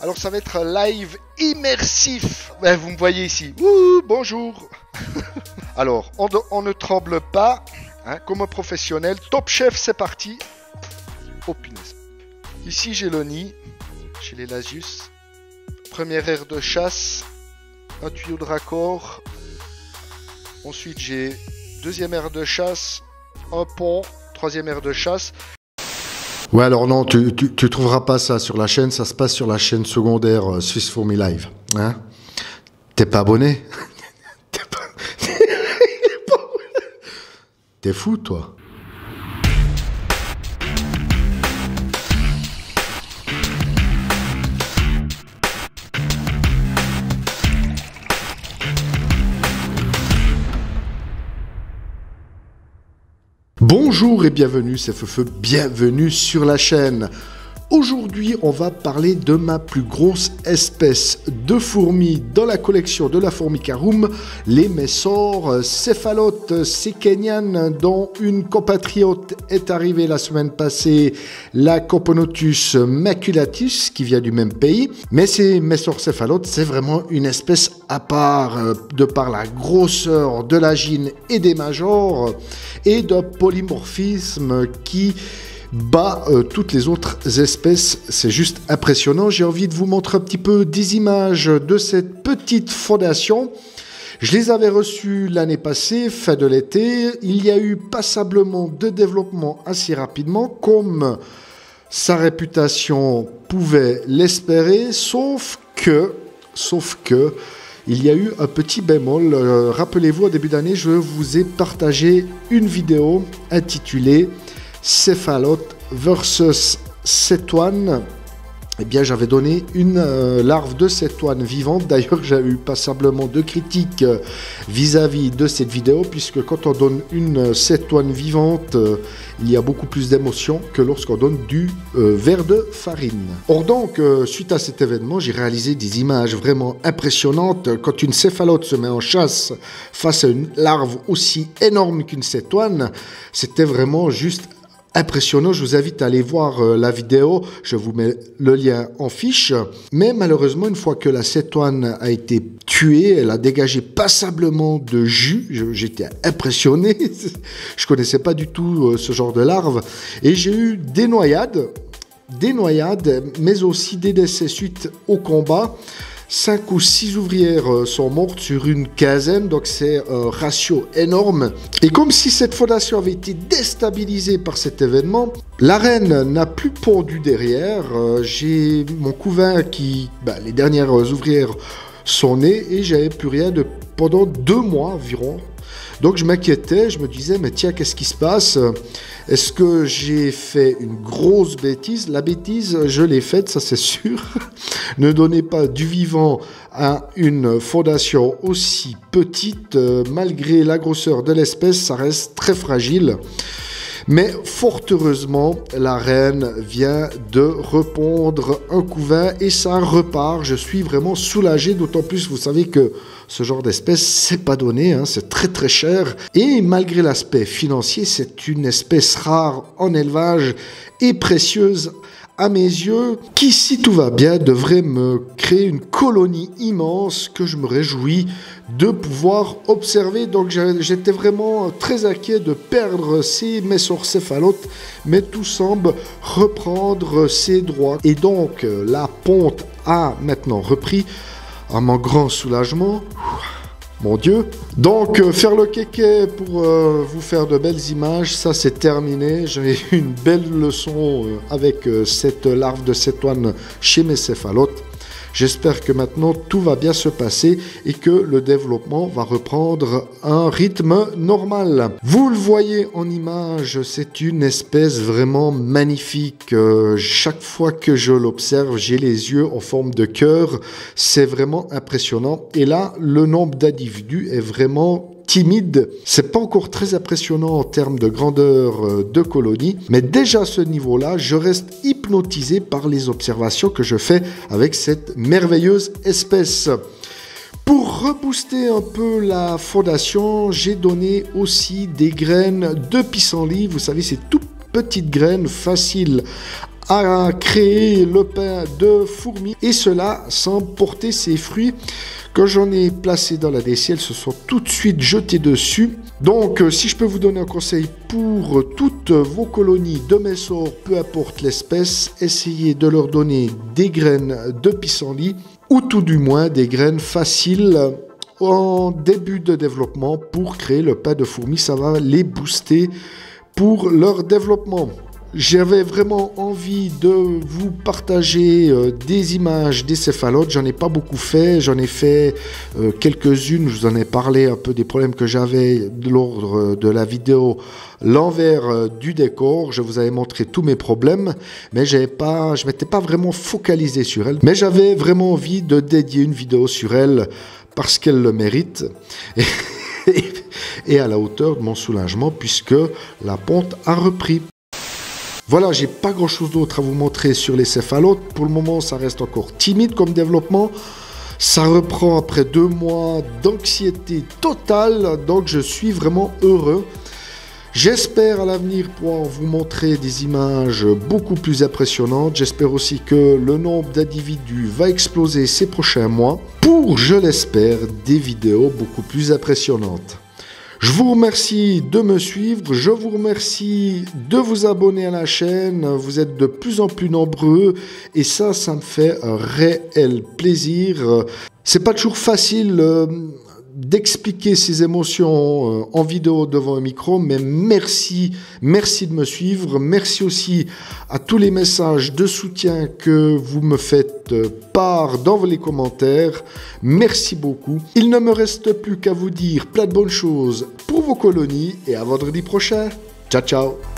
Alors ça va être un live immersif. Ben, vous me voyez ici. Ouh, bonjour. Alors, on ne tremble pas, hein, comme un professionnel. Top Chef, c'est parti. Oh punaise. Ici j'ai le nid, chez les Lasius. Première aire de chasse, un tuyau de raccord. Ensuite j'ai deuxième aire de chasse, un pont, troisième aire de chasse. Ouais, alors non, tu trouveras pas ça sur la chaîne, ça se passe sur la chaîne secondaire Swiss Fourmi Live. Hein? T'es pas abonné? T'es fou, toi? Bonjour et bienvenue, c'est Feufeu, bienvenue sur la chaîne. Aujourd'hui, on va parler de ma plus grosse espèce de fourmis dans la collection de la Formicarum, les Messor céphalotes sékénianes, dont une compatriote est arrivée la semaine passée, la Coponotus maculatus, qui vient du même pays. Mais ces Messor céphalotes, c'est vraiment une espèce à part, de par la grosseur de la gine et des majors, et d'un polymorphisme qui bat toutes les autres espèces. C'est juste impressionnant. J'ai envie de vous montrer un petit peu des images de cette petite fondation. Je les avais reçues l'année passée, fin de l'été. Il y a eu passablement de développement assez rapidement, comme sa réputation pouvait l'espérer, sauf que il y a eu un petit bémol. Rappelez-vous, au début d'année, je vous ai partagé une vidéo intitulée Céphalote versus cétoine. Eh bien, j'avais donné une larve de cétoine vivante. D'ailleurs, j'ai eu passablement de critiques vis-à-vis de cette vidéo, puisque quand on donne une cétoine vivante, il y a beaucoup plus d'émotion que lorsqu'on donne du verre de farine. Or donc, suite à cet événement, j'ai réalisé des images vraiment impressionnantes. Quand une céphalote se met en chasse face à une larve aussi énorme qu'une cétoine, c'était vraiment juste impressionnant. Je vous invite à aller voir la vidéo, je vous mets le lien en fiche. Mais malheureusement, une fois que la cétoine a été tuée, elle a dégagé passablement de jus. J'étais impressionné, je connaissais pas du tout ce genre de larve. Et j'ai eu des noyades, mais aussi des décès suite au combat. 5 ou 6 ouvrières sont mortes sur une quinzaine, donc c'est un ratio énorme. Et comme si cette fondation avait été déstabilisée par cet événement, la reine n'a plus pondu derrière. J'ai mon couvain qui, les dernières ouvrières sont nées et j'avais plus rien pendant 2 mois environ. Donc je m'inquiétais, je me disais, mais tiens, qu'est-ce qui se passe? Est-ce que j'ai fait une grosse bêtise? La bêtise, je l'ai faite, ça c'est sûr. Ne donnez pas du vivant à une fondation aussi petite. Malgré la grosseur de l'espèce, ça reste très fragile. Mais fort heureusement, la reine vient de repondre un couvain et ça repart. Je suis vraiment soulagé, d'autant plus, vous savez que ce genre d'espèce, c'est pas donné, hein, c'est très très cher. Et malgré l'aspect financier, c'est une espèce rare en élevage et précieuse à mes yeux, qui, si tout va bien, devrait me créer une colonie immense que je me réjouis de pouvoir observer. Donc j'étais vraiment très inquiet de perdre ces Messor céphalotes, mais tout semble reprendre ses droits. Et donc la ponte a maintenant repris, à mon grand soulagement. Mon Dieu. Donc, faire le kéké pour vous faire de belles images, ça c'est terminé. J'ai eu une belle leçon avec cette larve de cétoine chez mes céphalotes. J'espère que maintenant tout va bien se passer et que le développement va reprendre un rythme normal. Vous le voyez en image, c'est une espèce vraiment magnifique. Chaque fois que je l'observe, j'ai les yeux en forme de cœur. C'est vraiment impressionnant. Et là, le nombre d'individus est vraiment timide. C'est pas encore très impressionnant en termes de grandeur de colonie, mais déjà à ce niveau-là, je reste hypnotisé par les observations que je fais avec cette merveilleuse espèce. Pour rebooster un peu la fondation, j'ai donné aussi des graines de pissenlit. Vous savez, c'est toutes petites graines faciles à créer le pain de fourmi, et cela sans porter ses fruits. Quand j'en ai placé dans la DSI, elles se sont tout de suite jetées dessus. Donc, si je peux vous donner un conseil pour toutes vos colonies de messors, peu importe l'espèce, essayez de leur donner des graines de pissenlit, ou tout du moins des graines faciles en début de développement pour créer le pain de fourmi. Ça va les booster pour leur développement. J'avais vraiment envie de vous partager des images des céphalotes. J'en ai pas beaucoup fait, j'en ai fait quelques-unes. Je vous en ai parlé un peu des problèmes que j'avais lors de la vidéo l'envers du décor. Je vous avais montré tous mes problèmes, mais je m'étais pas vraiment focalisé sur elle. Mais j'avais vraiment envie de dédier une vidéo sur elle parce qu'elle le mérite. Et à la hauteur de mon soulagement puisque la ponte a repris. Voilà, j'ai pas grand chose d'autre à vous montrer sur les céphalotes. Pour le moment, ça reste encore timide comme développement. Ça reprend après 2 mois d'anxiété totale, donc je suis vraiment heureux. J'espère à l'avenir pouvoir vous montrer des images beaucoup plus impressionnantes. J'espère aussi que le nombre d'individus va exploser ces prochains mois pour, je l'espère, des vidéos beaucoup plus impressionnantes. Je vous remercie de me suivre, je vous remercie de vous abonner à la chaîne, vous êtes de plus en plus nombreux et ça me fait un réel plaisir. C'est pas toujours facile d'expliquer ses émotions en vidéo devant un micro, mais merci de me suivre, merci aussi à tous les messages de soutien que vous me faites part dans les commentaires, merci beaucoup. Il ne me reste plus qu'à vous dire plein de bonnes choses pour vos colonies et à vendredi prochain. Ciao ciao.